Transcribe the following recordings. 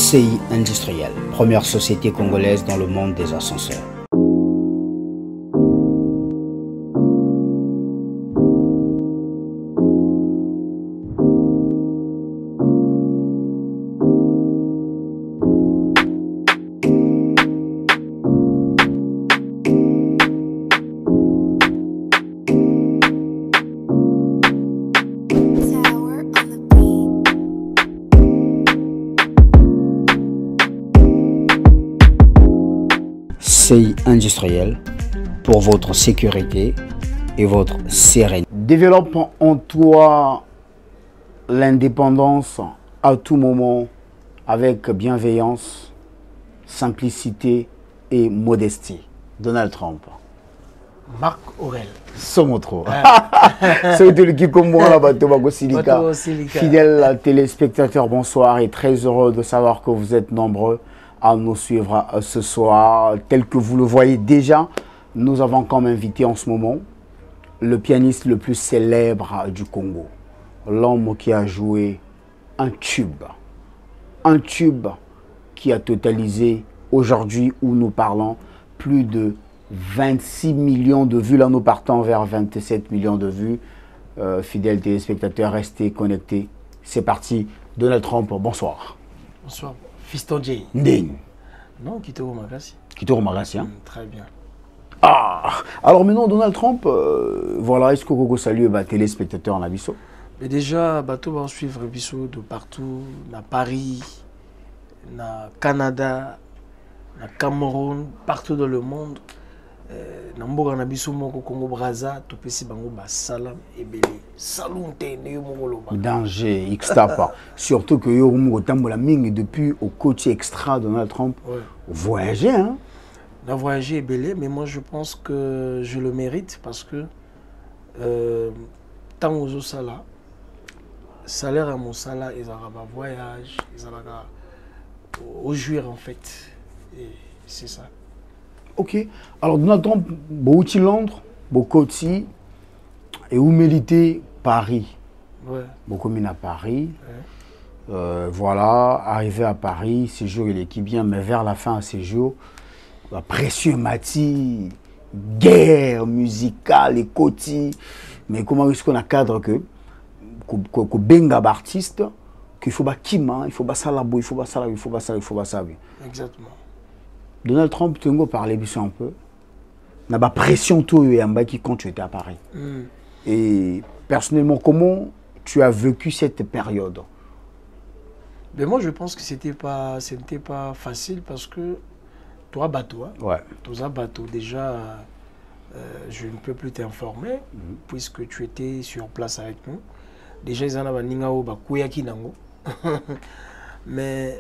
CI Industriel, première société congolaise dans le monde des ascenseurs. CI Industriel pour votre sécurité et votre sérénité. Développe en toi l'indépendance à tout moment avec bienveillance, simplicité et modestie. Donald Trump. Marc Aurel. Somotro. C'est de l'équipe comme moi là-bas, Tobago Silica. Fidèles téléspectateurs, bonsoir et très heureux de savoir que vous êtes nombreux à nous suivre ce soir. Tel que vous le voyez déjà, nous avons comme invité en ce moment le pianiste le plus célèbre du Congo. L'homme qui a joué un tube qui a totalisé aujourd'hui où nous parlons plus de 26 millions de vues. Là nous partons vers 27 millions de vues. Fidèles téléspectateurs, restez connectés. C'est parti. Donald Trump, bonsoir. Bonsoir. Fiston J. Nding. Non, Kitoro Magassi. Kitoro Magassi, hein? Très bien. Ah, alors maintenant, Donald Trump, voilà, est-ce que vous saluez les téléspectateurs en Abisso? Mais déjà, bateau va suivre Abisso de partout, na Paris, na Canada, na Cameroun, partout dans le monde. Namboka na biso moko Congo Brazza, topesi bango ba salam ebele. Salunte ne mokoloba. Danger, Xtapa. Surtout que yo mo tambola mingi depuis au coach extra Donald Trump. Ouais. Voyager, hein? On a voyagé ebele, mais moi je pense que je le mérite parce que tant aux sala, salaire à mon salaire, ils ont un voyage, ils ont au jouir en fait. Et c'est ça. Ok. Alors, Donald Trump, beaucoup de Londres, beaucoup aussi, et où méritez Paris. Ouais. Beaucoup mis à Paris. Ouais. Voilà, arrivé à Paris, séjour il est qui bien, mais vers la fin de séjour, la pression mati, guerre musicale et côté. Mais comment est-ce qu'on a cadre que benga artiste, qu'il faut pas kima, il faut pas salabo, il faut pas salabo, il faut pas salabo, il faut pas salabo. Exactement. Donald Trump, tu as parlé un peu. Il y a une pression quand tu étais à Paris. Et personnellement, comment tu as vécu cette période? Mais moi, je pense que ce n'était pas facile parce que toi, bateau, ouais. Toi, bateau, déjà, je ne peux plus t'informer puisque tu étais sur place avec nous. Déjà, ils en avaient ningao bakuyaki nango. Mais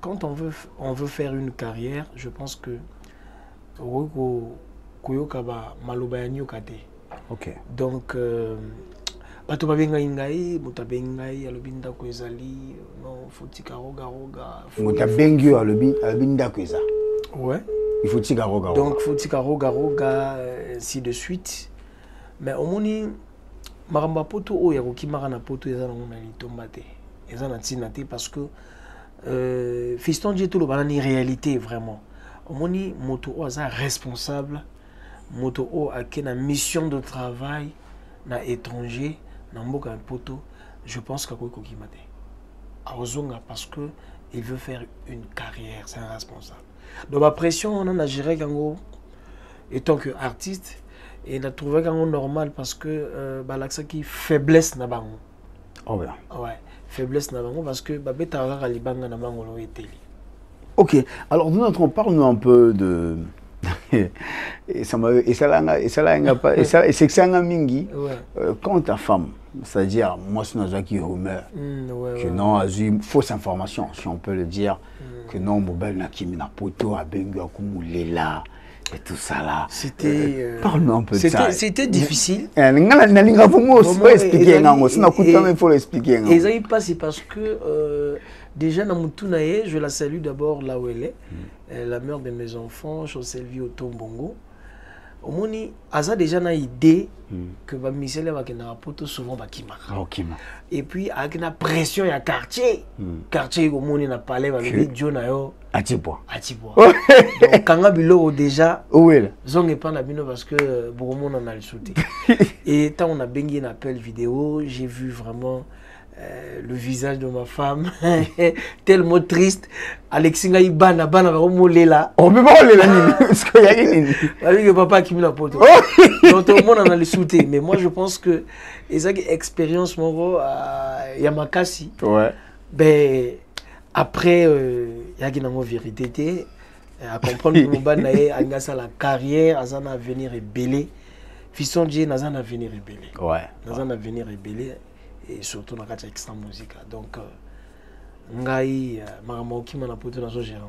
quand on veut faire une carrière, je pense que ok. donc bato babenga ingai mutabengai alobinda ko ezali non fotika roga roga mutabengi alobinda ko eza ouais il faut tika roga donc fotika roga roga ainsi de suite mais omoni maramba poto o ya kokimaka na poto eza na ngona litomba te eza na tina te parce que Fiston J tout le banani réalité vraiment omoni moto o aza responsable moto o akena mission de travail na étranger na mboka poto je pense qu'à quoi kokimate azonga parce que il veut faire une carrière, c'est un responsable. Donc la pression on a géré kango étant que artiste et on a trouvé kango normal parce que balaksa qui faiblesse na bango. Oh bien. Ouais, faiblesse na bango parce que babeta rara libanga na bango lo eteli. OK, alors nous parle-nous un peu de Et ça c'est que ça a mingi quand ta femme, c'est-à-dire moi c'est dans qui rumeur que non a eu fausse information si on peut le dire que non mobile na kimi na poto a bengu akumulela et tout ça là. C'était parle-nous un peu de ça. C'était difficile. Nalinga faut expliquer ngango, sinon il faut l'expliquer ngango. Et ça y passe parce que déjà dans Moutunaye, je la salue d'abord là où elle est, la mère de mes enfants, Joselvi Otombongo. Au moni, Aza déjà na idée que ba misele va kena poto souvent ba kima. Et puis avec la pression ya quartier, quartier au moni na palais va le Dieu na yo Atibwa. Donc kanga bilo déjà oui zonge pas na bino parce que beaucoup monde en a le sauté. Et quand on a bengi un appel vidéo, j'ai vu vraiment le visage de ma femme tellement triste. Alexis nga ibana bana va molela. Oh mais pas molela ni parce que y a nini. Avec le papa qui me la poto. Donc tout le monde en a le sauté, mais moi je pense que ezaki expérience mon Yamakasi. Ouais. Ben après y a qui nango vérité à comprendre que mon bana a la carrière, a un avenir ébélé. Fiston Dieu n'a un avenir ébélé. Ouais. N'a un avenir ébélé. Et surtout dans la extra musique. Donc, ngai maramo qui m'a apporté dans ce gérant.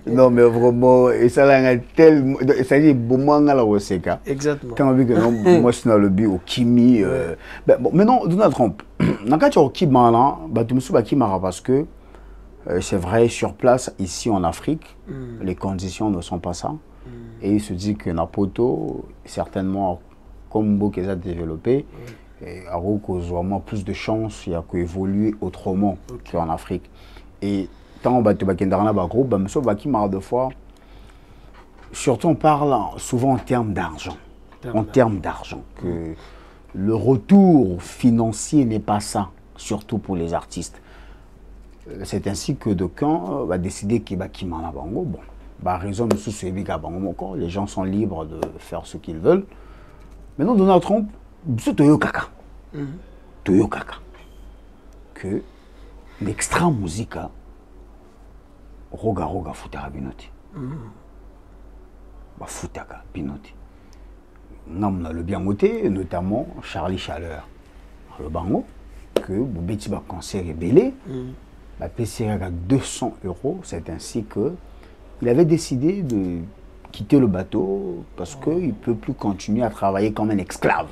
Non mais vraiment et ça là tel ça dit bon la oseka. Exactement. Quand on dit que non moi je suis dans le but au Kimi ben bon maintenant Donald Trump dans quand tu au Kimi là bah tu me souviens qui m'a parce que c'est vrai sur place ici en Afrique les conditions ne sont pas ça et il se dit que Napoto certainement comme beaucoup qu'ils a développé et à vraiment plus de chance il y a qu'évoluer autrement qu'en Afrique et tant on tu bakendara ba groupe ba monsieur baki marre de fois surtout on parle souvent en termes d'argent que le retour financier n'est pas ça surtout pour les artistes c'est ainsi que de quand va décider qu'il baki marre bango bon bah raison de sous bango les gens sont libres de faire ce qu'ils veulent maintenant Donald Trump c'est Toyo Kaka. Toyo Kaka. Que l'extra musica roga futaka binoti. Ba futaka binoti. Namna le bien moté, notamment Charlie Chaleur. Le bango que Bobeti ba concert est belé. Ba PC à 200 €, c'est ainsi que il avait décidé de quitter le bateau parce qu'il ne peut plus continuer à travailler comme un esclave.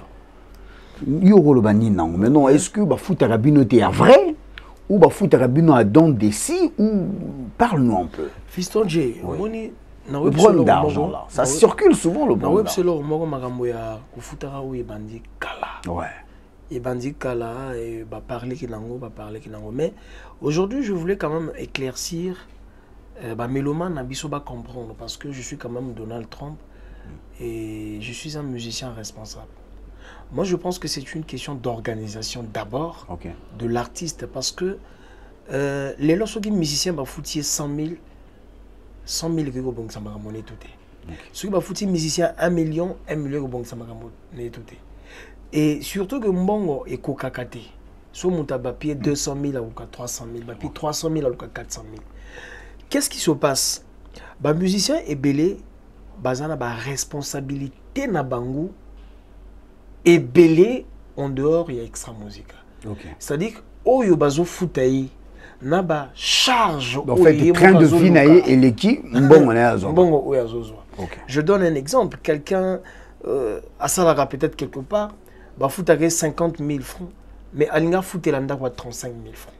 Maintenant, est-ce que Bafutarabino est vrai ou Bafutarabino a don d'ici ou parle-nous un peu. Fiston J, le problème d'argent là, ça circule souvent le problème. C'est le magambo ya kufutara ou ebandi kala. Ouais. Ebandi kala et ba parler kinango, mais aujourd'hui, je voulais quand même éclaircir ba mélomane na biso ba comprendre parce que je suis quand même Donald Trump et je suis un musicien responsable. Moi, je pense que c'est une question d'organisation d'abord de l'artiste parce que les lorsque musiciens va foutre 100 000 euros bon ça m'a ramené tout ceux qui va foutre musicien 1 million bon ça m'a ramené tout et surtout que mbongo et kokakate so monta papier 200 000 ou 300 000 papier 300 000 ou 400 000 qu'est-ce qui se passe ba musicien est belé bazana ba responsabilité na bango et belé en dehors il y a extra musique. C'est-à-dire oyo bazo futayi na ba charge en fait le train de vie naie et l'équipe mbongo na azo. Mbongo oyo azo. Je donne un exemple, quelqu'un à Salara peut-être quelque part ba futake 50 000 francs mais alinga futelanda kwa 35 000 francs.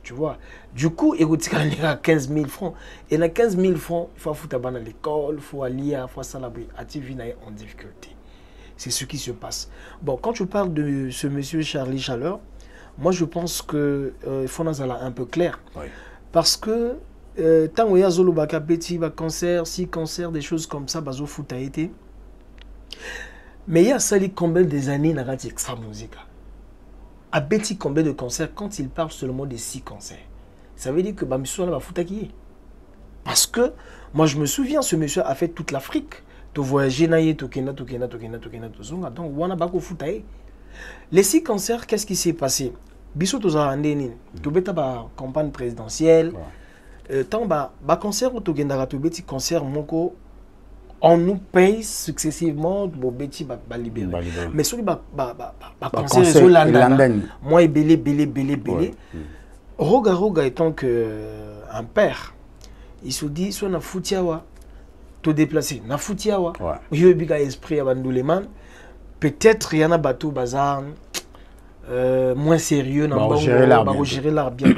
Tu vois, du coup, il y a 15 000 francs. Et dans 15 000 francs, il faut foutre à l'école, il faut aller à Salabri, à Tivinaï en difficulté. C'est ce qui se passe. Bon, quand je parle de ce monsieur Charlie Chaleur, moi je pense que il faut nous aller un peu clair. Parce que tant qu'il y a Zolo Bakapeti, cancer, si cancer, des choses comme ça, Bazo foot a été. Mais il y a sali combien des années dans la extra musique. À Betty combien de concerts quand il parle seulement de 6 concerts. Ça veut dire que monsieur va foutre qui est. Parce que moi je me souviens, ce monsieur a fait toute l'Afrique. Tu voyages naïe, tokena, tozonga. Donc wana bako futaye. Les 6 concerts, qu'est-ce qui s'est passé? Biso toza andeni, tu beta ba campagne présidentielle. tant bah concert au Togendara to beti concert moko on nous paye successivement pour beti ba libérer mais celui ba concert au London moi et belé Roga étant que un père il se dit soit na foutiawa te déplacer na foutiawa yo biga esprit abanduleman peut-être il y en a bateau bazar moins sérieux gérer l'art bien.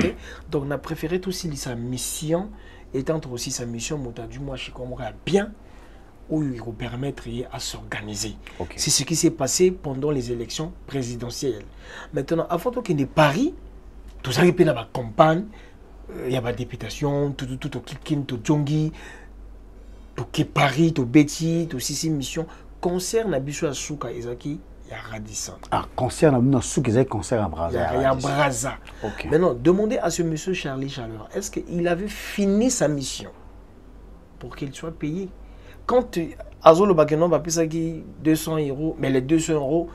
Donc on a préféré aussi sa mission étant aussi sa mission du moins je comprends bien où il va permettre à s'organiser. C'est ce qui s'est passé pendant les élections présidentielles. Maintenant avant qu'il y ait Paris tout ça qui peut la campagne il y a des députations tout Kikin tout Djongi tout Paris tout Betty tout six mission concert na biso à Souka Ezaki. Il y a Radisson. Ah, concert, il y a concert à Brazza. Il y a Brazza. Maintenant, demandez à ce monsieur Charlie Chaleur, est-ce qu'il avait fini sa mission pour qu'il soit payé? Quand Azolo Bakenon va payer 200 €, mais les 200 €,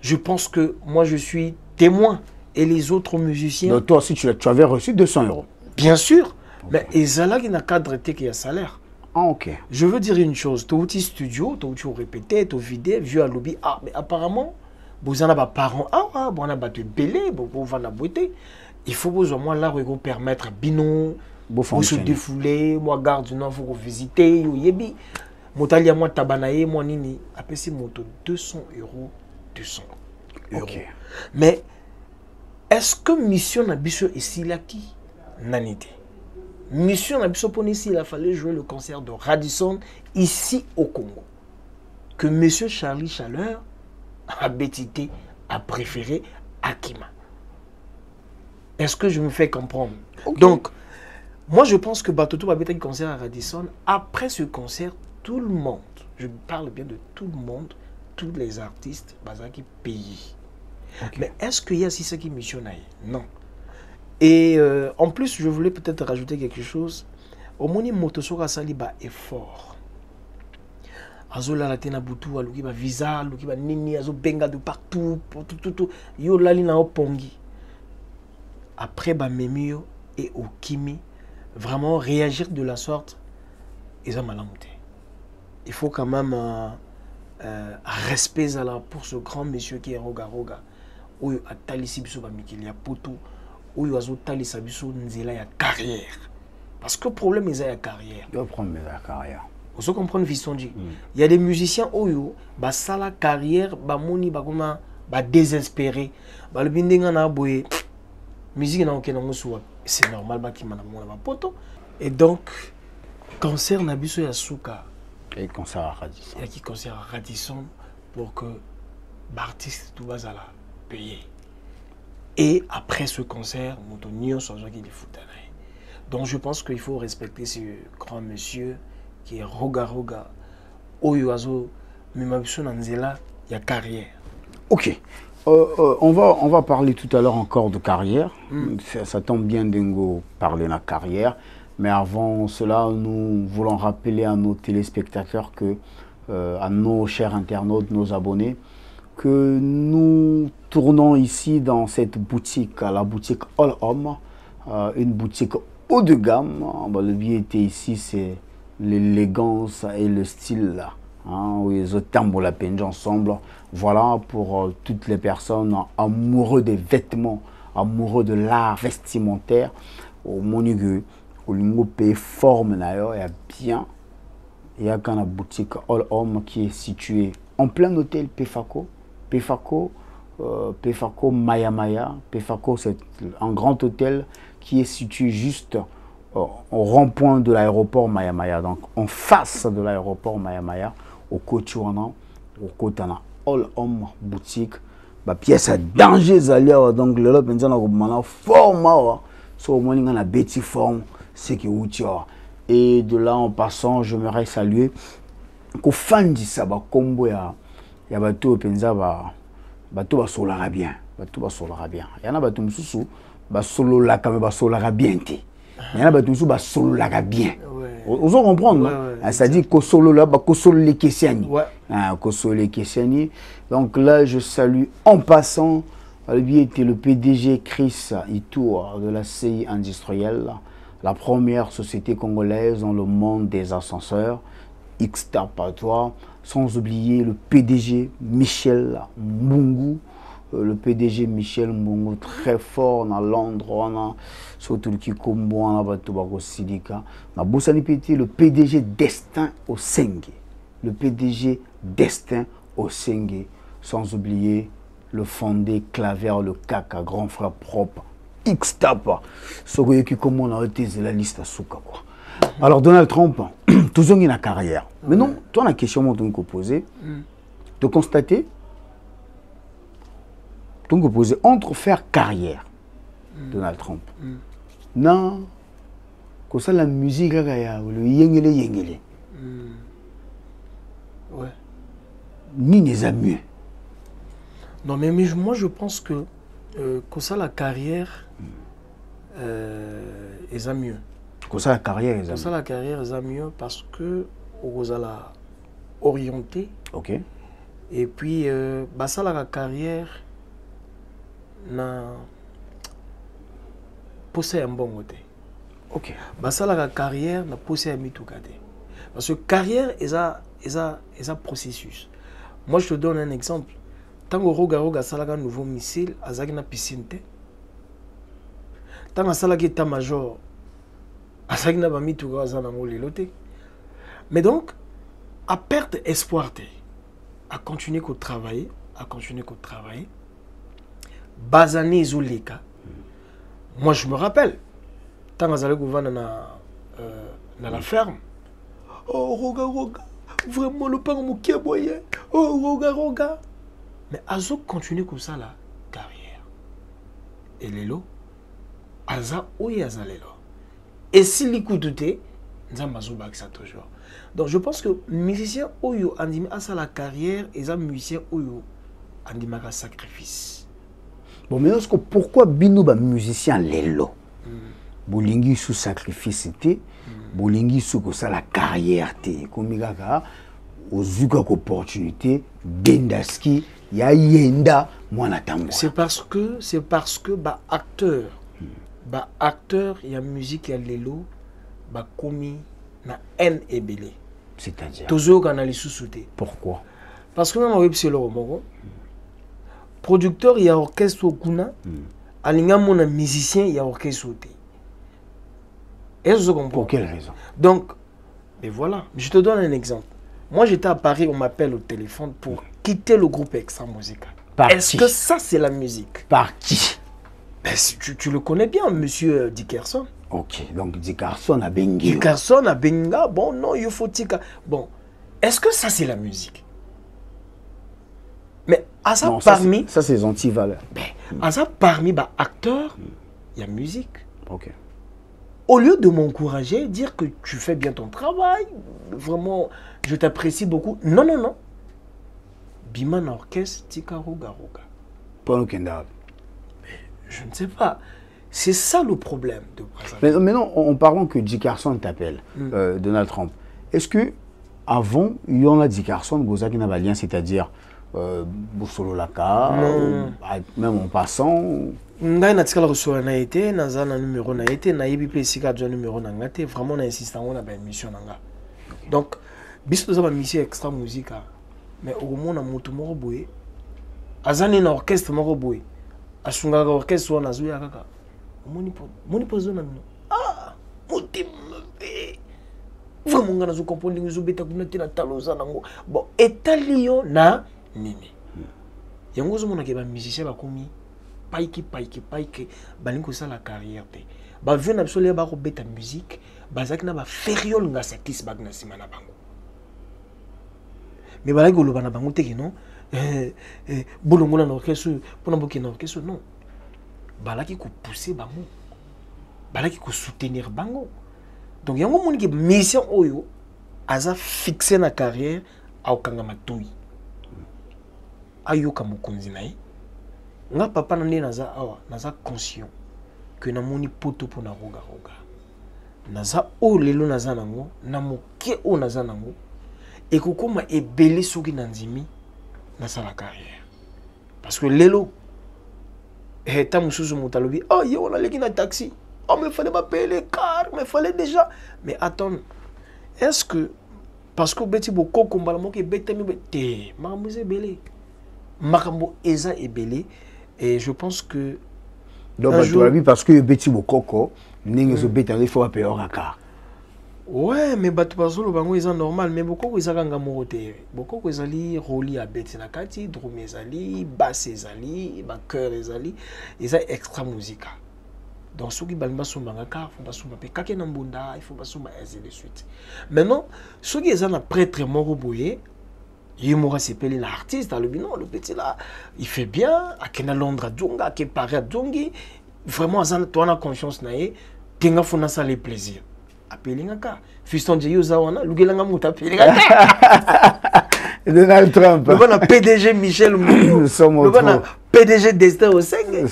je pense que moi je suis témoin. Et les autres musiciens. Donc toi aussi, tu avais reçu 200 €. Bien sûr. Mais Ezala qui n'a cadre qu'il y a salaire. Ah, ok. Je veux dire une chose, tu as studio, tu as répété, tu as vidé, vu à lobby. Ah, mais apparemment, vous en avez des parents. Ah, vous en avez des belés, vous en avez beauté. Il faut vous au moins là, vous permettre à Bino, vous se défouler, moi, garde du nom, vous visiter, yebi. Motalia, moi, tabanaye, moi, nini. Après, c'est moto 200 €. 200 €. Ok. Mais, est-ce que mission Nabiso ici là qui nanité? Mission Nabiso ici, il a fallu jouer le concert de Radisson ici au Congo. Que monsieur Charlie Chaleur a bétité, a préféré Akima. Est-ce que je me fais comprendre? Donc, moi je pense que Batoto va bétiter le concert à Radisson. Après ce concert, tout le monde, je parle bien de tout le monde, tous les artistes, qui payent. Mais est-ce qu'il y a si ce qui missionne? Non. Et en plus, je voulais peut-être rajouter quelque chose. Au moins, Motosora Saliba est fort. Azola la tena butu, aluki ba visa, aluki ba nini, azo benga de partout, tout. Yo lali na opongi. Après ba memio et okimi, vraiment réagir de la sorte, ils ont malamouté. Il faut quand même respect pour ce grand monsieur qui est Roga. Où a talisi biso ba mikili ya poto. Où il y a carrière. Parce que le problème est la carrière. Il y a un problème de la carrière. Vous comprenez, Vistonji? Il y a des musiciens où ça la carrière, moni désespéré. Le binding en a boé. Musique n'a aucun nom. C'est normal qu'il m'a poto. Et donc, concert n'a biso ya souka. Et concert à Radisson. Il y a qui concert à Radisson pour que l'artiste tout va la payer. Et après ce concert, nous sommes des foot. Donc je pense qu'il faut respecter ce grand monsieur qui est Roga. Oyoazo, Mimabiso Nanzela, il y a carrière. Ok. On va parler tout à l'heure encore de carrière. Ça tombe bien d'Engo parler de la carrière. Mais avant cela, nous voulons rappeler à nos téléspectateurs que, à nos chers internautes, nos abonnés, que nous tournons ici dans cette boutique, la boutique All Home, une boutique haut de gamme. Le but était ici, c'est l'élégance et le style. Où les autres termes la peine ensemble. Voilà pour toutes les personnes amoureux des vêtements, amoureux de l'art vestimentaire. Au Monigue, au Lingopé forme d'ailleurs, il y a bien. Il y a quand la boutique All Home qui est située en plein hôtel Pefako. Pefako Maya. Pefako, c'est un grand hôtel qui est situé juste au rond-point de l'aéroport Maya. Donc, en face de l'aéroport Maya, au côté All Home boutique. Pièce à danger, donc le lot de forme, so au moins il y a une bête forme, c'est qui est. Et de là en passant, j'aimerais saluer qu'au fan du sabbat combo ya bateau penza bateau ba solara bien. Il y en a bateau mususu ba solo la kame ba solara bien te. Il y en a bateau mususu ba solo la bien. Vous en comprendre, c'est-à-dire que solo là ba ko solo les kessiani. Ko solo les kessiani. Donc là je salue en passant lui était le PDG Chris Itour de la CI industrielle. la première société congolaise dans le monde des ascenseurs, X-Tap à toi, sans oublier le PDG Michel Mbungu, le PDG Michel Mbungu, très fort dans Londres, surtout le Kikombo, on a Batubago Sidika, na Boussani Petit, le PDG Destin au Sengue, le PDG Destin au Sengue, sans oublier le fondé Claver, le Kaka, grand frère propre, X-Tap, ce qui comment on a été la liste à Souka, quoi. Alors Donald Trump, toujours une carrière. Mais non, toi la question que tu as posée, de constater, tu as posé entre faire carrière, Donald Trump, non, que ça la musique, le yengele. Ouais. Ni n'est mieux. Non, mais moi je pense que ça la carrière est mieux. Que ça la carrière est mieux. Ça la carrière est mieux parce que vous allez orienter. Ok. Et puis ça la carrière na possède un bon côté. Ok. Ça la carrière na possède un tout côté. Parce que carrière est un processus. Moi je te donne un exemple. Tant que Roga salaga nouveau missile, azaki na piscine te. Tant que salagi état-major, azaki na bami tout gaz na ngolelo te. Mais donc, à perdre espoir te, à continuer qu'au travailler, Bazani Zulika. Moi je me rappelle, tant que salagi vana na la ferme. Oh Roga, vraiment le pain mon qui boye. Oh Roga. Mais Azo continue comme ça la carrière. Et Lelo, Aza oui Aza Lelo. Et si l'écoute te, Nzamazo bak ça toujours. Donc je pense que musicien Oyo andime à ça la carrière et ça musicien Oyo andime à sacrifice. Bon mais est-ce que pourquoi bino ba musicien Lelo? Bolingi sous sacrifice te, bolingi sous ça la carrière te, comme gaga ozuka opportunité bendaski ya yenda mwana tambo. C'est parce que acteur il y a musique il y a lelo ba komi na haine ebele. C'est-à-dire toujours kana li sous-souté. Pourquoi? Parce que dans web c'est le moko producteur il y a orchestre kuna alinga mona musicien il y a orchestre te. Est-ce que vous comprenez? Pour quelle raison? Donc mais voilà, je te donne un exemple. Moi, j'étais à Paris, on m'appelle au téléphone pour quitter le groupe Extra Musica. Est-ce que ça, c'est la musique? Par qui? Tu le connais bien, monsieur Dickerson. Ok, donc Dickerson a Benga. Dickerson a Benga, bon, non, il faut Tika. Bon, est-ce que ça, c'est la musique? Mais à ça, non, parmi... Ça, c'est anti-valeurs. À ça, parmi acteurs, il y a musique. Ok. Au lieu de m'encourager, dire que tu fais bien ton travail, vraiment, je t'apprécie beaucoup. Non. Biman orchestre, tika roga. Pas au Kenda. Je ne sais pas. C'est ça le problème de Brazzaville. Mais non, en parlant que Dickerson t'appelle, Donald Trump, est-ce que avant, il y en a Dickerson, Gozaki Nabalien, c'est-à-dire Boussolo Laka, même en passant. Ngai na tikala reçoit na été na numéro na été na yebi pe sika jo numéro na ngate vraiment na insistant on a ba émission nanga. Donc biso za ba mission extra musique mais au moins na moto moko boye azani na orchestre moko boye asunga orchestre na zuya kaka moni po zona mino motim vraiment ngana zo comprendre ngizo beta kuna tina taloza nango bon etalio na nini yango zo mona ke ba musicien ba komi paiki balingo ça la carrière te ba vient absolument ba robeta musique bazaki na ba feriol nga satis bagna simana bango mais balaki oloba na bango te ke non bolongo na orchestre pona boki na orchestre non balaki ko pousser bango balaki ko soutenir bango donc yango moni ke mission oyo aza fixé na carrière au kanga matui ayoka mokonzi na ye nga papa na naza awa naza conscient que na moni poto pona roga naza o lelo naza nango na moke o naza nango et kokoma ebele soki na ndimi na sala carrière parce que lelo eta mususu mutalobi ye on a leki na taxi Oh, mais il fallait pas payer les cars, mais il fallait déjà. Mais attends, est-ce que. Parce que Betty Boko, Kombalamo, qui est Betty, Marambo est belé. Marambo Eza est belé. Et je pense que. Donc, parce que Betty Boko, il faut payer un car. Ouais, mais Batu Bazolo Bango est normal, mais beaucoup ils ont gamoté. Beaucoup ils ont roli à Betty Nakati, drum ezali, basse ezali, cœur ezali, ils ont extra musique. Donc ceux qui balma sont mangaka, faut pas souma pe kake nambunda, il faut pas souma ainsi de suite. Maintenant, ceux qui ont un prêtre mort boyé, il m'aura s'appelé l'artiste dans le binon, le petit là, il fait bien, à Kena Londres Djonga, à Paris Djongi, vraiment toi on a confiance naé, tenga fona ça les plaisirs. Apelingaka fiston de Yozawana lugelanga muta apelingaka Donald Trump le bon PDG Michel Mbou le bon PDG Destin Oseng le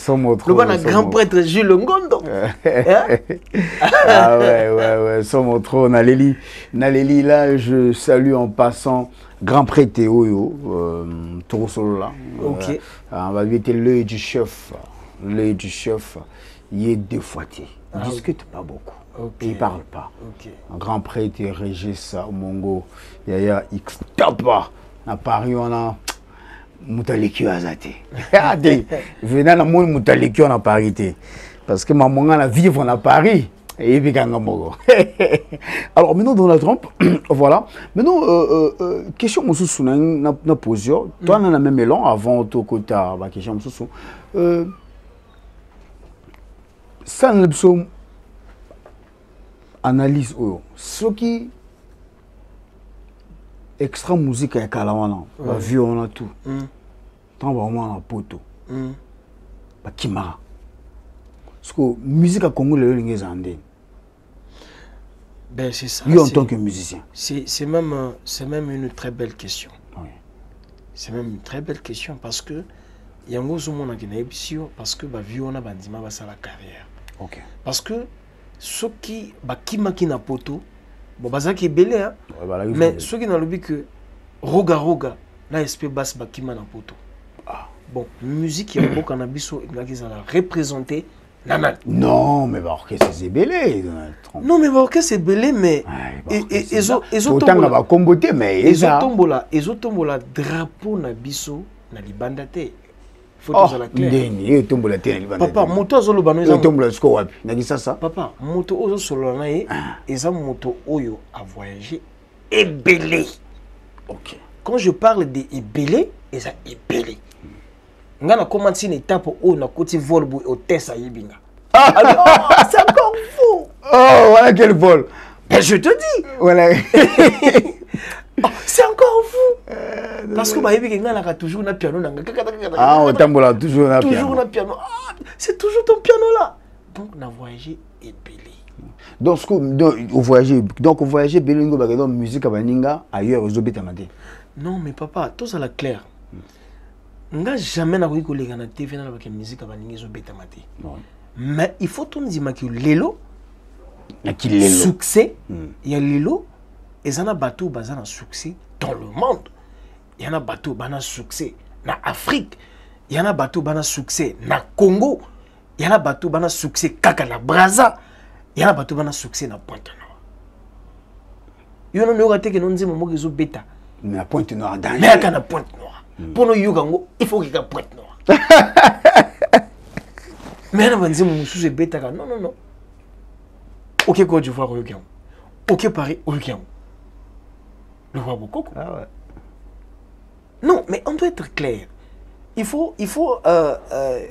bon grand prêtre Jules Ngondo ah ouais sommes trop Naléli là je salue en passant grand prêtre Théo tout solo là OK on va lui dire l'œil du chef il est deux fois il discute pas beaucoup. Okay. Il ne parle pas. Okay. Un grand prêtre Régis Mongo, Yaya X Tapa, à Paris on a Moutaliki Azate. Venant à mon Moutaliki on a parité. Parce que maman a vivre à Paris. Et puis alors maintenant Donald Trump, voilà. Maintenant question Moussou n'a posé. Toi on a la même élan avant tout côté la question Moussou. Ça ne sommes analyse ce qui extra musique ya kalawana ba vu on a tout tant ba moi na poto ba kimara parce que musique à Congo le lingue zandé ben c'est ça lui en tant que musicien c'est même une très belle question oui. C'est même une très belle question parce que yango zo mona ki na ebisio parce que ba vu on a bandima ba sa la carrière OK parce que ceux qui bakimaki na poto bon bazaki belé hein mais ceux qui n'ont que roga na SP basse bakima na poto bon musique ya mboka na biso ngaki za la représenter nana non mais ba orchestre c'est belé non mais ba orchestre c'est belé mais et autant ba comboter mais et tombola drapeau na biso na libanda te. Papa, moto azolo bano ça. Papa, moto ozo solo na ye, eza moto oyo a voyagé ebelé. OK. Quand je parle de ebelé, eza ebelé. Ngana commencé une étape au na côté vol bu hôtesse yibinga. C'est encore fou. Oh, voilà quel vol. Ben je te dis. Voilà. Oh, c'est encore fou. Parce que bah, a toujours un piano. Ah, on tambola toujours un piano. Toujours un piano. Ah, c'est toujours ton piano là. Donc, on a voyagé et belé. Donc, on voyageait belé, on musique à Baninga, ailleurs, aux Obetamade. Non, mais papa, tout ça la clair. On n'a jamais eu de TV avec la musique à Baninga, aux Obetamade. Mais il faut tout dire que l'élo, succès, il y a l'élo. Et ça n'a bateau bazan succès dans le monde. Il y en a bateau bana succès na Afrique. Il y en a bateau bana succès na Congo. Il y en a bateau bana succès kaka na Brazza. Il y en a bateau bana succès na Pointe-Noire. Il y en a qui ont dit que ils ont bêta. Mais à Pointe-Noire dans. Mais à na Pointe-Noire. Pour nous Yugango, il faut qu'il y ait Pointe-Noire. Mais on a dit que ils ont bêta. Non. OK Côte d'Ivoire au Yugango. OK Paris au Yugango. Le roi Bokoko. Ah ouais. Non, mais on doit être clair. Il faut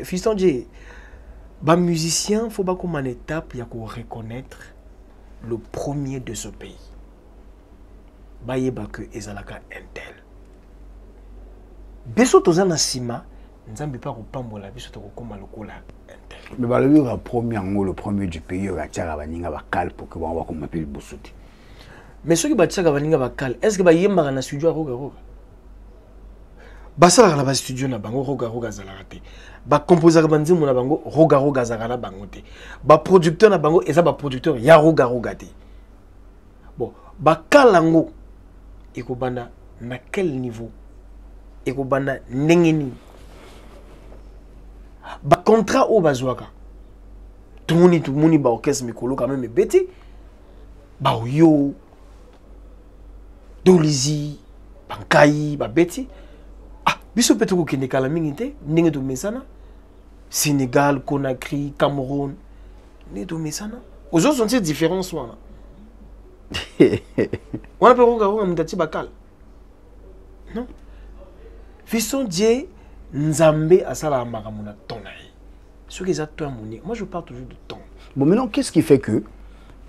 fiston J, bah musicien, il faut pas comme une étape, il y a qu'on reconnaître le premier de ce pays. Bah y a que ezalaka intel. Beso tozana sima, nzambi pas ko pambola biso to ko lokola intel. Mais bah le premier du pays, il va tirer baninga ba cal pour que on va comme appeler Boussoudi. Mais ceux qui battent ça baninga ba cal, est-ce que bah yemba na studio roga basala na ba studio na bango roga zalarate ba composer banzi mo na bango roga zakala bango te ba producteur na bango eza ba producteur ya roga te bon ba kalango ekobanda na quel niveau ekobanda ndengeni ba contrat o bazwaka tout le monde ba orchestre mikolo quand même bêti ba yo Dolizi Bankai ba bêti ah biso peut ko kende kala mingi te ndenge to mesana Sénégal Conakry Cameroun ne to mesana aux autres sont ces différences wana on peut regarder mutati bakal non Fiston Dieu Nzambe asala makamuna tonaï. Ce qui est à toi, moi je parle toujours de temps. Bon, maintenant, qu'est-ce qui fait que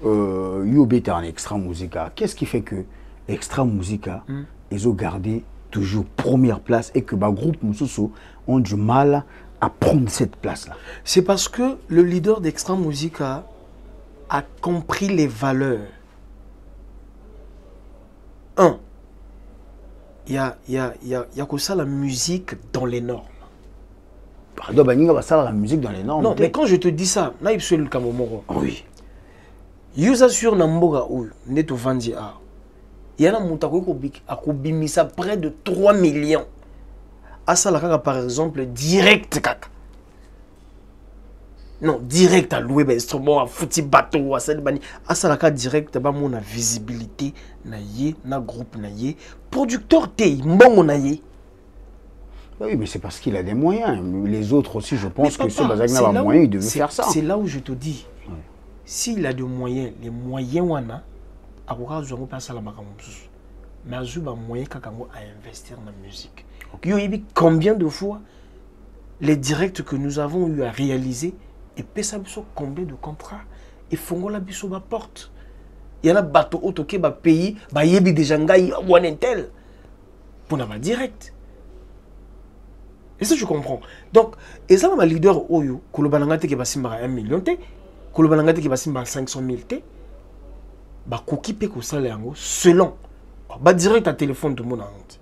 Yobe est en extra musica? Qu'est-ce qui fait que extra musica, ils ont gardé toujours première place et que le groupe Moussousou ont du mal à prendre cette place-là? C'est parce que le leader d'extra musica a compris les valeurs. Un, il y a que ça la musique dans les normes. Pardon, la musique dans les normes. Non, mais quand je te dis ça, là, il le Kamomoro. Oui. Yusa sur Namboga ou Neto Vandi A. Il y a un moutako à Kobimisa près de 3 millions. À ça, par exemple, direct kaka. Non, direct à louer des instruments, à foutre bateau, à Salibani. À ça, direct, bah, mon visibilité, na yé, na groupe na yé. Producteur T, mbongo na yé. Oui, mais c'est parce qu'il a des moyens. Les autres aussi, je pense que ce Bazagna a des moyens, il devait faire ça. C'est là où je te dis. Ouais. S'il a des moyens, les moyens, wana, à quoi je pas ça la makamousus. Mais à jouer moyen kakango à investir dans la musique. Okay. Combien de fois les directs que nous avons eu à réaliser et pesa biso combien de contrats et fongo la biso ba porte. Il y en a bateau autoké ba pays ba yebi déjà ngai wanentel pour na ba direct. Et ça je comprends. Donc et ça ma leader oyo kolobanangate ke basimba 1 million te kolobanangate ke basimba 500 000 te ba koki pe ko sala yango selon ba direct à téléphone de mon honte.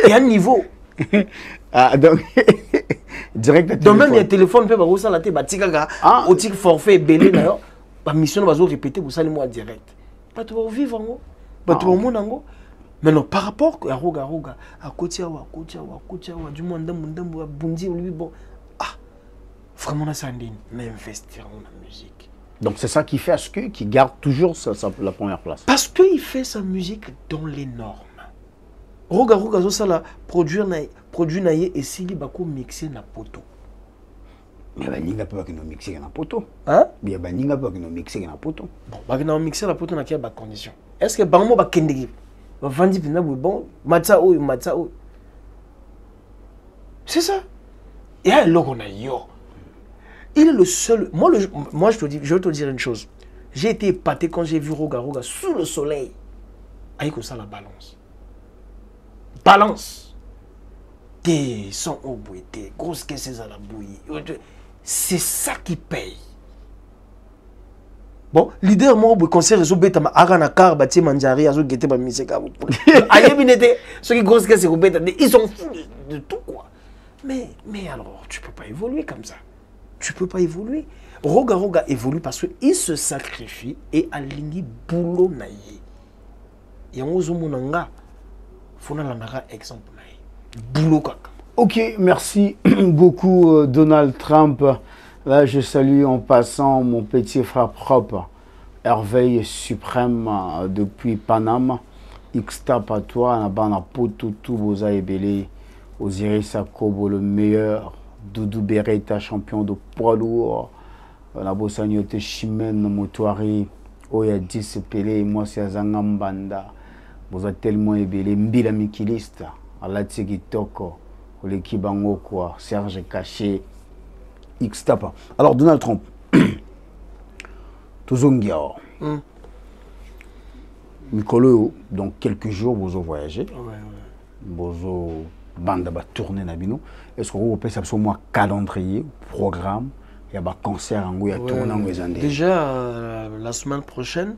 Et à niveau ah donc direct à téléphone. Donc même les téléphones peut ba sala te ba tikaga au tik forfait belé na ba mission ba zo répéter pour ça moi direct. Pas to vivre ngo. Ba to mon ngo. Maintenant, par rapport à Roga, à Kotiawa, du monde, à Bundi, bon, ah, vraiment, on a investir dans la musique. Donc, c'est ça qui fait à ce qu'il garde toujours la première place. Parce qu'il fait sa musique dans les normes. Roga, ça la produire naïe et s'il va mixer na poto. Mais il n'y a pas que nous mixer na poto. Hein? Il n'y a pas que nous mixer na poto. Bon, nous mixer na poto, il y a des conditions. Est-ce que Bango va kendegi? Bon, c'est ça. Et là, il est le seul. Moi je vais te dire une chose. J'ai été épaté quand j'ai vu Roga sous le soleil. Avec ça, la balance. Balance. T'es sans eau bouée, t'es grosse caisse à la bouillie. C'est ça qui paye. Bon, leader moi au concert réseau bêta ma arana car bâti manjari azo guetter ba miseka. Ayebinete ceux qui grosse caisse bêta ils sont fous de tout quoi. Mais alors tu peux pas évoluer comme ça. Tu peux pas évoluer. Roga évolue parce que il se sacrifie et aligné boulot naïe. Et on ozo monanga fona la nara exemple naïe. Boulot kaka. OK, merci beaucoup Donald Trump. Là, je salue en passant mon petit frère propre, Hervé Suprême depuis Panama. X-Tap à toi, Nabana Potutu, Boza Ebele, Osiris Akobo, le meilleur, Doudou Beretta, champion de poids lourd, Nabosagnote Chimène Motoari, Oya 10 Pelé, moi c'est Azangambanda, Boza tellement Ebele, Mbila Mikilista, Alatigi Toko, Olekibango quoi, Serge Caché. X-Tapa. Alors, Donald Trump, Tozongiao, Mikolo, dans quelques jours, vous avez voyagé. Vous avez bande va tourner Nabino. Est-ce que vous pouvez absolument un calendrier, programme, il y a un concert en Gouya tourner en déjà, la semaine prochaine,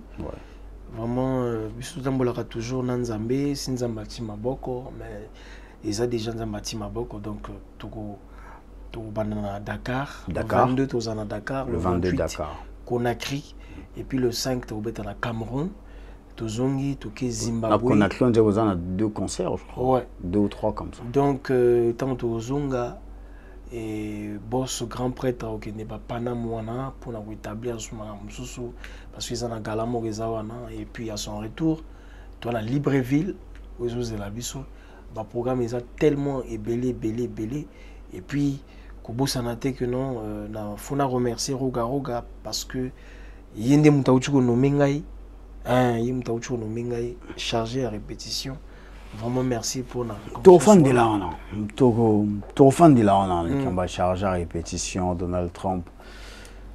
vraiment, Bisoutambola toujours Nanzambe, Sinzambati Maboko, mais ils ont déjà Nzambati Maboko, donc Togo. Dakar, le 22 tu es à Dakar, le 22 Dakar, Conakry, et puis le 5 tu es à Cameroun, Tozongi, tu es Zimbabwe. À Conakry, on a 2 concerts, je crois. Ouais. 2 ou 3 comme ça. Donc, tant Tozonga, et boss grand prêtre qui n'est pas Panamouana pour établir son parce qu'ils ont un galamo et puis à son retour toi la Libreville aux de la Bissau le programme est tellement belé et puis Kobo Sanate que non faut remercier Roga parce que yende mutauchuko no mengai mutauchuko no mengai chargé à répétition. Vraiment merci pour la fan de là qui va charger à répétition Donald Trump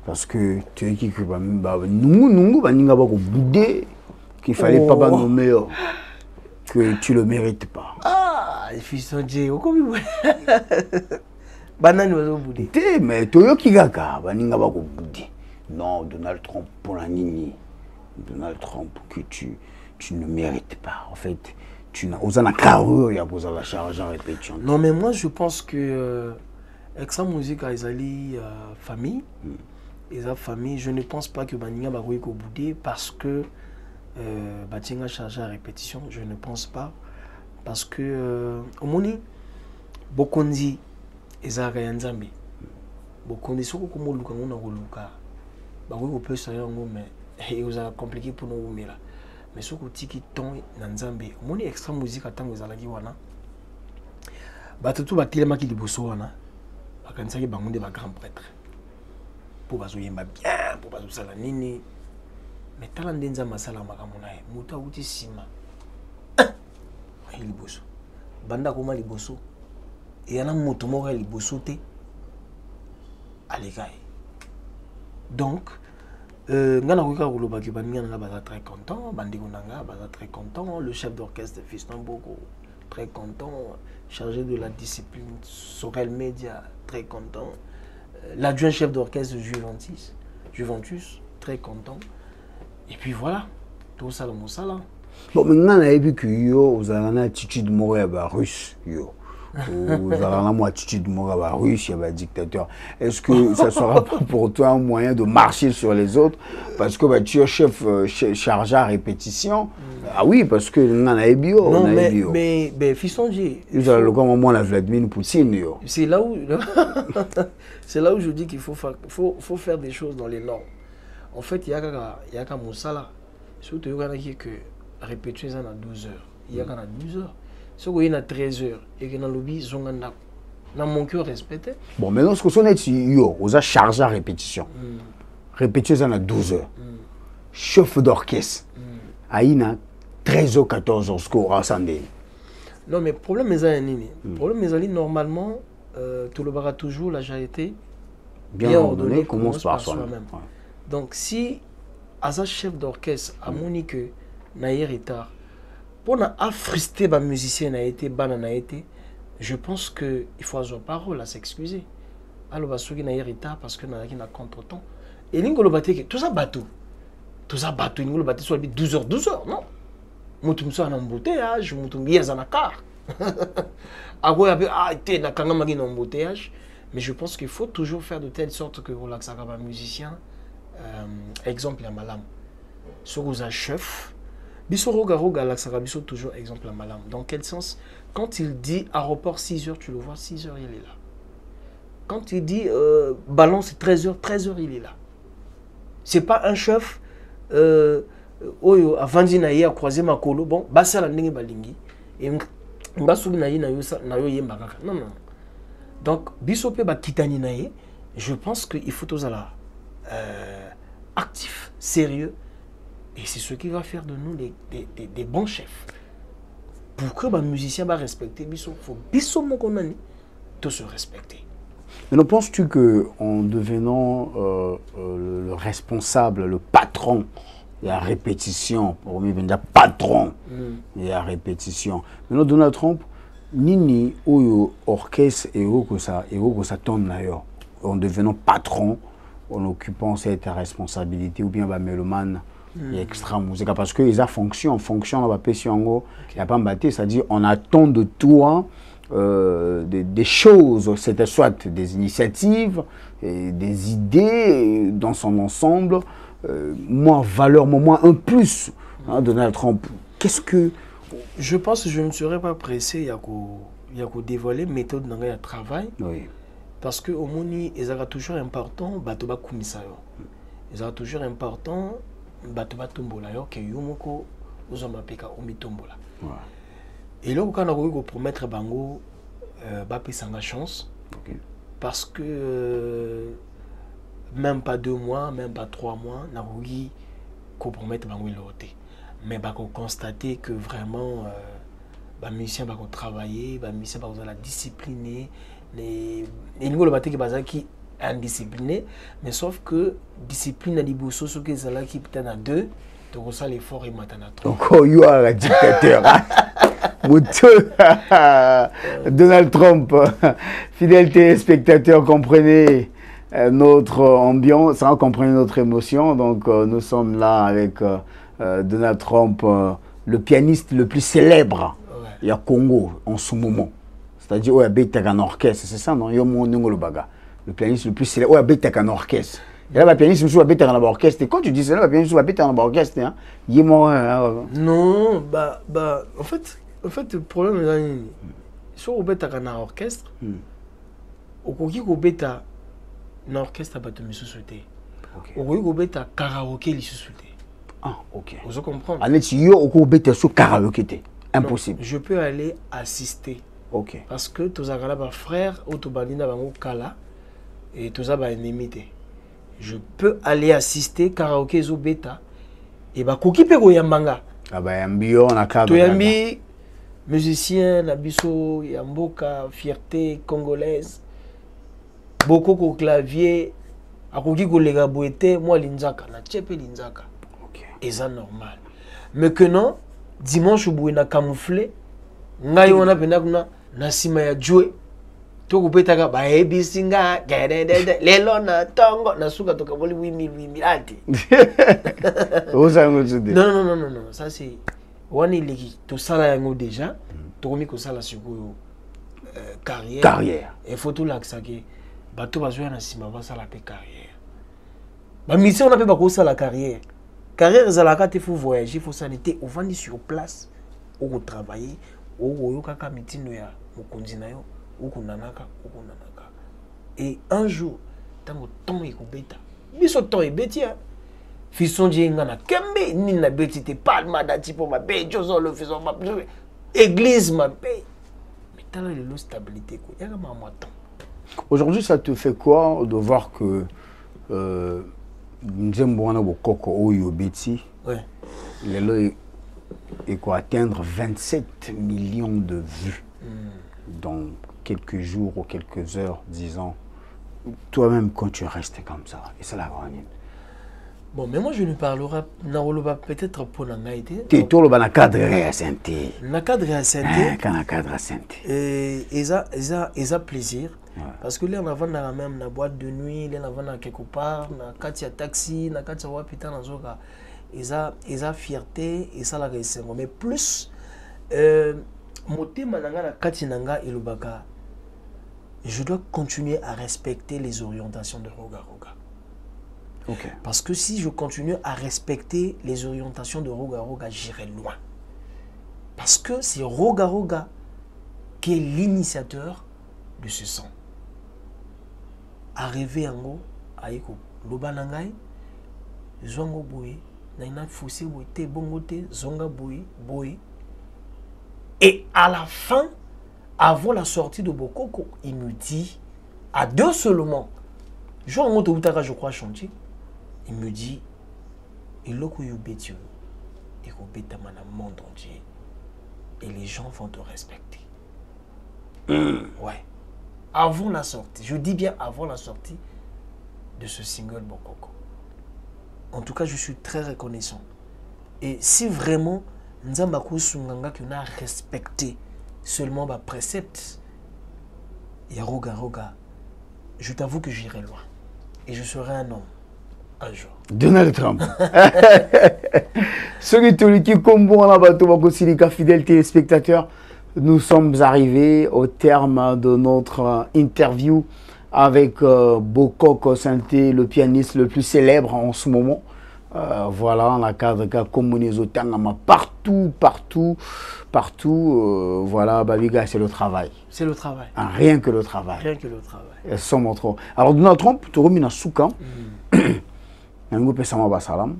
parce que tu es qui nous boudé qu'il fallait pas nommer que tu le mérites pas. Ah, fils de Dieu, comment banane au boudé. Mais Toyo Kigaka baninga ba ko boudé. Non, Donald Trump pour la nini. Donald Trump que tu ne mérites pas. En fait, tu n'as osé carrure, il y a besoin de la charge en répétition. Non, mais moi je pense que avec sa musique à famille, famille, je ne pense pas que Baninga va ko boudé parce que Batinga chargé à répétition, je ne pense pas parce que au moni Bokondi ezaka ya Nzambe. Bokondi soko komo luka ngona koluka. Ba ko peut ça yango mais et vous a compliqué pour nous mais là. Mais soko tiki ton na Nzambe. Moni extra musique atango ezalaki wana. Ba tutu ba telema ki liboso wana. Ba kanisaki bangonde ba grand prêtre. Pour bazo yemba bien, pour bazo sala nini. Mais tala ndenza masala makamona e. Muta uti sima. Liboso. Banda koma liboso. Et il y a un moto mort liboso te. Alekaï. Donc ngana ko ka koloba ke baninga nga baza très content, bandeko nanga baza très content, le chef d'orchestre Fiston Boko très content, chargé de la discipline Sorel Media très content, l'adjoint chef d'orchestre Juventus très content. Et puis voilà, tout ça le mosala. Bon, maintenant on a vu que yo vous avez une attitude morale russe yo. Vous avez une attitude morale russe, il y a un dictateur. Est-ce que ça sera pour toi un moyen de marcher sur les autres parce que tu es chef chargé à répétition? Ah oui, parce que on a bio. Non, mais Fiston J. Vous avez le moment la Vladimir Poutine yo. C'est là où je dis qu'il faut faire des choses dans les normes. En fait, il y a qu'un moussala. Surtout il y a que répétition à 12 heures. Il y a qu'à 12 heures. Si vous avez 13 heures et que dans le lobby, ils ont mon cœur respecté. Bon, maintenant, ce que vous avez yo, vous avez chargé à répétition. Répétition à 12 heures. Chef d'orchestre. Aïna 13 ou 14 heures, ce qu'on rassemble. Non, mais le problème est normalement, tout le bar toujours, là, j'ai été bien ordonné, commence par soi-même. Ouais. Donc, si, à un chef d'orchestre, à Monique, naïe retard, pour ne pas frustrer les musiciens, je pense qu'il faut avoir parole à s'excuser. Alors, il y a un retard parce que y a un contre-temps. Et tout ça bateau. Tout ça bateau, il y a 12 heures, non? Je suis en embouteillage, je suis en car. Mais je pense qu'il faut toujours faire de telle sorte que les musiciens, exemple à Malam, si vous êtes un chef, toujours exemple à Malam. Dans quel sens? Quand il dit aéroport 6 heures, tu le vois, 6 heures, il est là. Quand il dit ballon, c'est 13 heures, il est là. C'est pas un chef avant de croiser ma colo, bon, basa la ndenge balingi et mbasuli na yo yemba kaka. Non. Donc bisope ba kitani na ye, je pense qu'il faut tous aller actifs, sérieux, et c'est ce qui va faire de nous des bons chefs. Pour que les musiciens va respecter biso, faut biso mon konani de se respecter. Mais ne penses-tu que en devenant le responsable, le patron, il y a répétition, pour moi, il y a patron, il y a répétition. Maintenant, Donald Trump, nini ou orchestre et que ça tourne d'ailleurs, en devenant patron, en occupant cette responsabilité, ou bien mélomane, il y a extra musique, parce que ils ont fonction, il n'y a pas battu, c'est-à-dire on attend de toi des choses, c'était soit des initiatives, des idées dans son ensemble, moins valeur, moins un plus, hein, Donald Trump. Qu'est-ce que... Je pense que je ne serais pas pressé, il y a qu'à dévoiler méthode de travail. Oui. Parce que au moni, ils sont toujours important, batoba kumisayo. Ils sont toujours important, batoba tombola yo que yomoko uzoma peka omitombola. Et là, quand on a promettre bango, bapé sanga chance. Parce que même pas 2 mois, même pas 3 mois, on a compromettre bango l'autre. Mais bah qu'on constater que vraiment les musiciens vont travailler, les musiciens vont la discipliner, les niveaux de bataille qui indiscipliné, mais sauf que discipline à l'ibousso ce que ça là qui peut-être à 2, donc ça l'effort est maintenant à 3. Encore you are un dictateur. Donald Trump, fidèles téléspectateurs, comprenez notre ambiance, hein, comprenez notre émotion. Donc nous sommes là avec Donald Trump, le pianiste le plus célèbre il y a Congo en ce moment. C'est-à-dire où il y a un orchestre, c'est ça non? Le pianiste le plus célèbre, où il y a un orchestre. Et là, le pianiste qui habite dans l'orchestre. Quand tu dis ça, le pianiste qui habite dans l'orchestre, il est mort. Non, en fait, le problème est que si on habite dans l'orchestre, on peut dans l'orchestre à battre mes sociétés. On peut dans karaoké les sociétés. Ah, ok. Vous comprenez? Allez, si on peut dans le karaoké, impossible. Je peux aller assister. Ok. Parce que tous les frères, autobandina bango kala et tous les ennemis. Je peux aller assister karaoké zo beta et ba koki pe go yambanga. Ah bah yambio na cadre. To yambi musicien na biso yamboka fierté congolaise. Beaucoup ko clavier akoki ko lega boete moi linzaka na tchepe linzaka. OK. Et ça normal. Mais que non dimanche boue na camouflé ngai wana penda kuna na sima ya jouer. Toko petaka ba ebisinga lelo na tongo na suka toka boli 8000 ati. Non, ça c'est wani leki to sala yango déjà to komi ko sala sikoyo carrière et faut tout l'axa que bato bazwa na sima ba sala pe carrière. Ba mission on a pe ba ko sala carrière ezalaka te faut voyager, faut s'arrêter au vandi sur place ou travailler ou yo kaka mitino ya mokonzi na yo. Et un jour, tango ton est bêta. Biso ton est bêtia. Fisson djengana kembe ni na bêti te palma dati pour ma paix, jozo le faisant ma église ma paix. Mais t'as la stabilité quoi. Y'a ma temps. Aujourd'hui, ça te fait quoi de voir que Nzembwana Bokoko Oyo Beti, il est atteindre 27 millions de vues dans quelques jours ou quelques heures, disons, toi-même quand tu restes comme ça, et ça la gagné. Bon, mais moi je ne parlerai pas peut-être pour la naïté. Tu es tout le cadre réassenté. Le cadre réassenté. Quand le cadre réassenté. Et ça plaisir. Parce que là, on a dans la même boîte de nuit, là, on a quelque part, on a Katia taxi, on a Katia wapita, on a et ça fierté, et ça la réussite. Mais plus, je dois continuer à respecter les orientations de Roga Roga. Okay. Parce que si je continue à respecter les orientations de Roga Roga, j'irai loin. Parce que c'est Roga Roga qui est l'initiateur de ce son. Arrivé en haut, aïko, lobanangai, zongo boye, naina fossé boye, te bongo te, zonga boye, boye. Et à la fin, avant la sortie de Bokoko, il me dit, à 2 seulement, je crois chantier, il me dit, il y a un monde entier, et les gens vont te respecter. Ouais. Avant la sortie, je dis bien avant la sortie de ce single Bokoko. En tout cas, je suis très reconnaissant. Et si vraiment, Nzambako Sunganga qui a respecté seulement ma précepte, et Roga Roga, je t'avoue que j'irai loin. Et je serai un homme, un jour. Donald Trump. Celui qui combo en abatto, fidèles téléspectateurs, nous sommes arrivés au terme de notre interview avec Bokoko Santé, le pianiste le plus célèbre en ce moment. Voilà, on a cadre partout, voilà, Babiga, c'est le travail. C'est le travail. Rien que le travail. Rien que le travail. Elles sont trop. Alors, Donald Trump, tu remets dans Souka. Salam.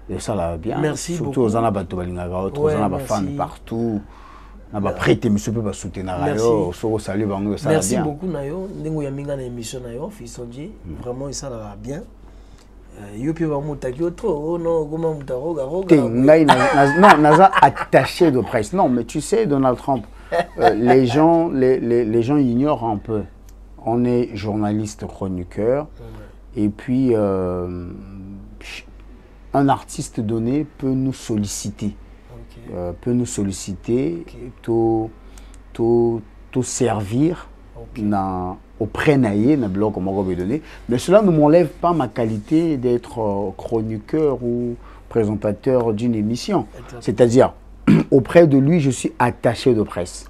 Et ça là bien. Merci surtout aux Anabato Balingaga, aux Anabafans partout. On va prêter, monsieur peut pas soutenir Nayo. Salut, ça merci beaucoup, Nayo. Nous avons mis une émission Nayo, Fissondier. Vraiment, ça va bien. Yopi va monter trop. Non, comment non, Naza attaché de presse. Non, mais tu sais, Donald Trump, les gens ignorent un peu. On est journaliste chroniqueur. Et puis, un artiste donné peut nous solliciter. Peut nous solliciter, tout servir auprès d'un blog comme on va donner. Mais cela ne m'enlève pas ma qualité d'être chroniqueur ou présentateur d'une émission. C'est-à-dire, auprès de lui, je suis attaché de presse.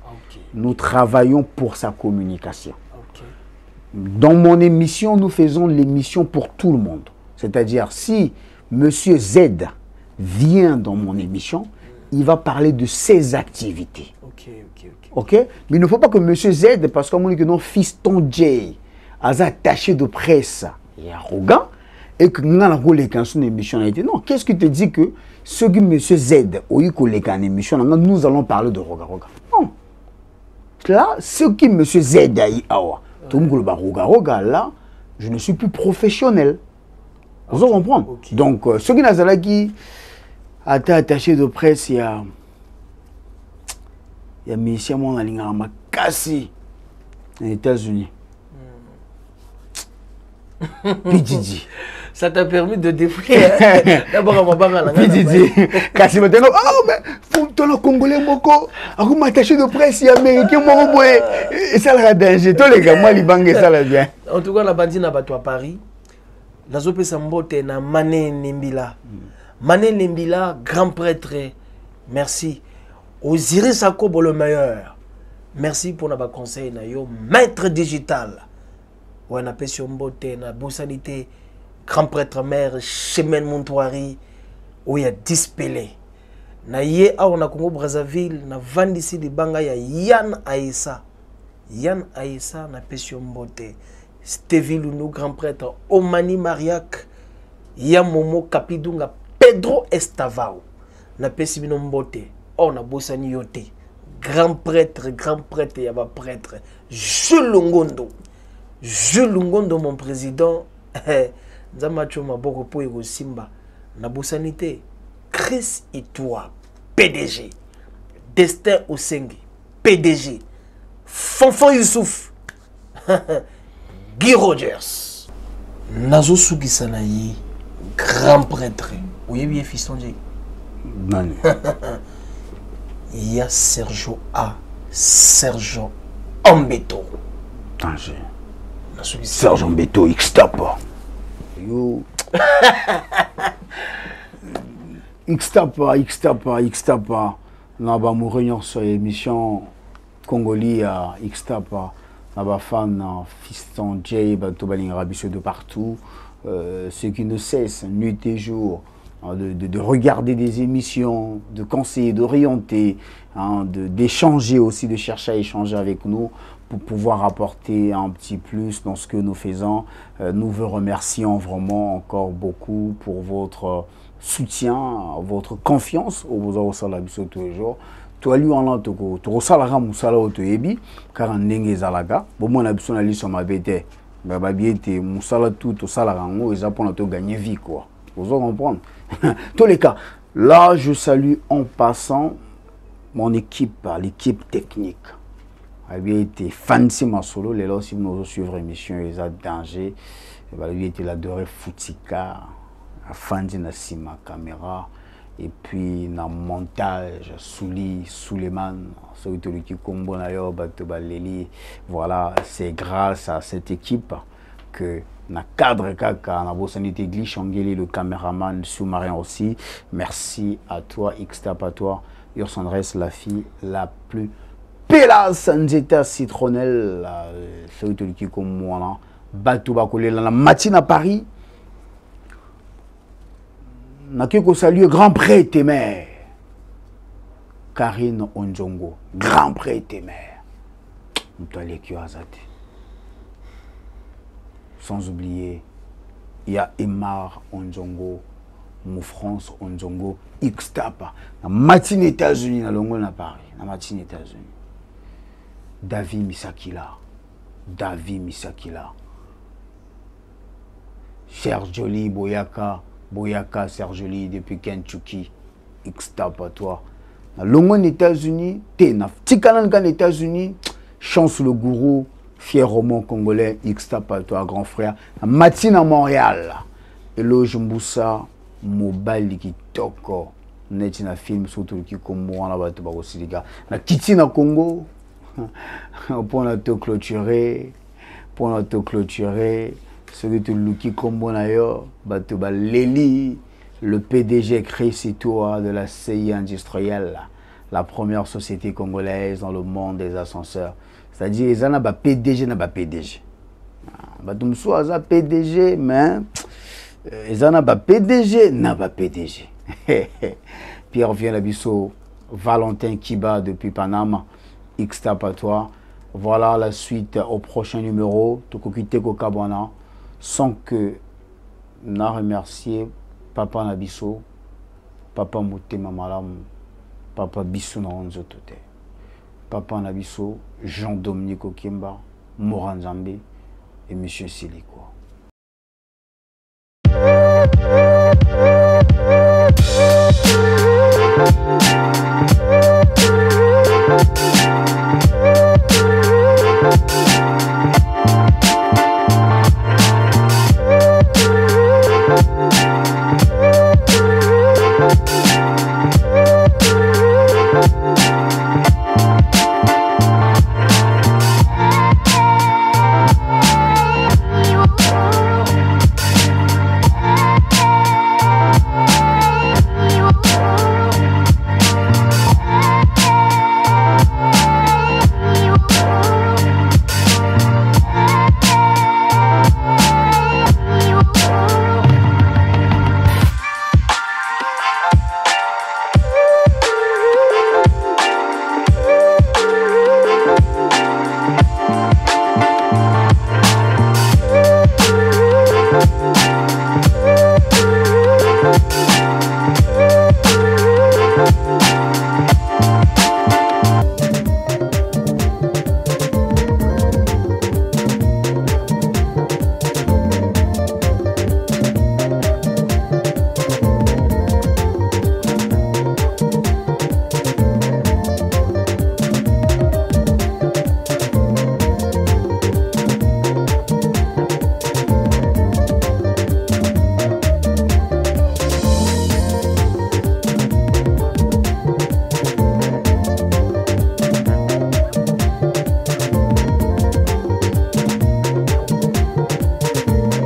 Nous travaillons pour sa communication. Dans mon émission, nous faisons l'émission pour tout le monde. C'est-à-dire, si Monsieur Z vient dans mon émission, il va parler de ses activités. Ok. Mais il ne faut pas que Monsieur Z, parce qu'on dit que non, Fiston J, a attaché de presse, et arrogant, et que nous avons une émission. Non, qu'est-ce qui te dit que ce que Monsieur Z a eu une émission, nous allons parler de Roga Roga. Non. Là, ce que Monsieur Z a eu, là, je ne suis plus professionnel. Vous comprenez? Donc, ce qui n'a pas été attaché de presse, il y a Monsieur Makassi aux États-Unis. Pididi. Ça t'a permis de défouler. D'abord, Pididi. Kassi maintenant, oh, mais faut le Congolais Moko. Alors, attaché de presse, il y a Américain Moko. Et ça, le danger. Tous les gars, moi, les banques, ça, là, bien. En tout cas, la bandine à Bato à Paris. La Zope Sambote na Mané Nimbila. Mané Nimbila, grand prêtre. Merci. Osiris Akobo le meilleur. Merci pour notre conseil. Maître digital. Ouais, na Pession Mbote, na Boussanité, grand prêtre mère, Chemin Montouari, où il y a dispelé. Na ye a on a Congo Brazzaville, na Vandisi de Banga, ya Yann Aïssa. Yann Aïssa, na Pession Mbote. Stevie Lunou, grand prêtre, Omani Mariak, Yamomo Kapidunga, Pedro Estavao, na Pessimino Mbote, on a Bossani Yote, grand prêtre, yaba prêtre, Jules Lungondo, mon président, Zamacho Maboko Poego Simba, na Bossanité, Chris Itoua, PDG, Destin Osengi, PDG, Fonfon Youssouf, Guy Rogers. Nazo Sugisanayi, grand prêtre. Oui, bien, fiston J. Non. Il y a Sergio A. Sergio Ambeto. Danger. Sergio Ambeto, X-Tapa. Yo. X-Tapa. Nous avons réunion sur l'émission Congolais à X-Tapa. Naba fan, Fiston J, Bantobaling Rabisseux de partout, ceux qui ne cessent, nuit et jour, de regarder des émissions, de conseiller, d'orienter, d'échanger aussi, de chercher à échanger avec nous pour pouvoir apporter un petit plus dans ce que nous faisons. Nous vous remercions vraiment encore beaucoup pour votre soutien, votre confiance au Bozo Salabisseux tous les jours. Tu as lu en l'an, tu as salaga musala au toyebi, car en n'engé zalaga, bon mon absent à l'issue ma bête, bah bien t'es musala tout au salarango, ils apprennent à te gagner vie quoi. Vous en comprendre. Tous les cas, là je salue en passant mon équipe, l'équipe technique. Elle bien été fancy ma solo, les là aussi nous suivre émission les a danger, elle bien été la dorée Foutika, la fancy na sima caméra. Et puis, dans le montage, Suleiman, voilà, c'est grâce à cette équipe que dans le cadre de le caméraman sous-marin aussi. Merci à toi, X-Tap à toi. Urson reste la fille la plus pélasse Nzeta citronnelle. C'est qui comme moi, la matinée à Paris. Nakiko salue grand prêtre mère Karine Onjongo, grand prêtre mère. Mutale Kiwazate. Sans oublier, il y a Emar Onjongo, Moufrance Onjongo, X-Tapa. Na matin États-Unis, na Longo na Paris, na matin États-Unis. David Misakila. David Misakila. Serjoli Boyaka. Boyaka Serjoli depuis Kentucky. X-Tapa toi. Na Longo aux États-Unis, t'es na Tikanan aux États-Unis, chance le gourou. Fier roman congolais, X-Tapa, toi, grand frère. Matine à Montréal. Et là, je me ça, mobile qui toko. Net na film, surtout qui comme moi, là-bas, tu vas aussi, les gars. Na Kiti na Congo. Pour nous te clôturer. Pour nous te clôturer. Celui qui Luki Combo d'ailleurs, Batouba Leli, le PDG créé toi de la CI industrielle, la première société congolaise dans le monde des ascenseurs. C'est-à-dire, ils ont un PDG, ils ont un PDG. Ils ont un PDG, mais ils ont un PDG, ils ont un PDG. Pierre vient à Bissau, Valentin Kiba depuis Panama, X-Tapa toi. Voilà la suite au prochain numéro. Tokokite Kokabwana. Sans que n'a remercié Papa Nabiso, Papa Moutema Malam, Papa Bissou Naronzo Tote. Papa Nabiso, Jean-Dominique Okimba, Moran Zambé et M. Siliko.